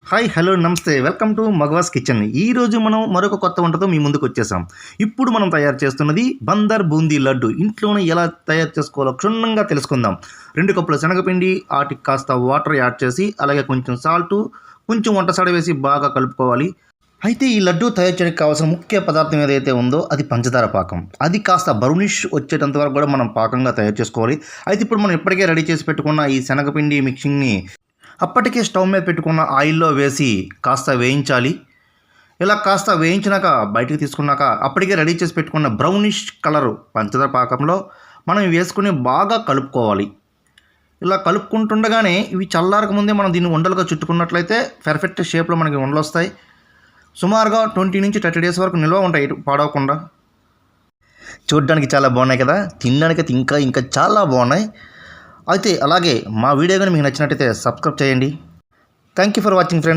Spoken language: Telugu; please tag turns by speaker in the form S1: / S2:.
S1: హాయ్ హలో నమస్తే వెల్కమ్ టు మగవాస్ కిచెన్. ఈరోజు మనం మరొక కొత్త వంటతో మీ ముందుకు వచ్చేసాం. ఇప్పుడు మనం తయారు చేస్తున్నది బందర్ బూందీ లడ్డు. ఇంట్లోనే ఎలా తయారు చేసుకోవాలో క్షుణ్ణంగా తెలుసుకుందాం. 2 కప్పుల శనగపిండి, వాటికి కాస్త వాటర్ యాడ్ చేసి, అలాగే కొంచెం సాల్టు, కొంచెం వంట సోడా వేసి బాగా కలుపుకోవాలి. అయితే ఈ లడ్డు తయారు చేయడానికి కావాల్సిన ముఖ్య పదార్థం ఏదైతే ఉందో అది పంచదార పాకం. అది కాస్త బరౌనిష్ వచ్చేటంత వరకు కూడా మనం పాకంగా తయారు చేసుకోవాలి. అయితే ఇప్పుడు మనం ఇప్పటికే రెడీ చేసి పెట్టుకున్న ఈ శనగపిండి మిక్సింగ్ని అప్పటికే స్టవ్ మీద పెట్టుకున్న ఆయిల్లో వేసి కాస్త వేయించాలి. ఇలా కాస్త వేయించినాక బయటికి తీసుకున్నాక అప్పటికే రెడీ చేసి పెట్టుకున్న బ్రౌనిష్ కలరు పంచదార పాకంలో మనం వేసుకుని బాగా కలుపుకోవాలి. ఇలా కలుపుకుంటుండగానే ఇవి చల్లారక ముందే మనం దీన్ని ఉండలుగా చుట్టుకున్నట్లయితే పర్ఫెక్ట్ షేప్లో మనకి ఉండలు వస్తాయి. సుమారుగా 20 నుంచి 30 డేస్ వరకు నిల్వ ఉంటాయి పాడవకుండా. చూడడానికి చాలా బాగున్నాయి కదా, తినడానికి అయితే ఇంకా చాలా బాగున్నాయి. అయితే అలాగే మా వీడియో కానీ మీకు నచ్చినట్టయితే సబ్స్క్రైబ్ చేయండి. Thank you for watching friends.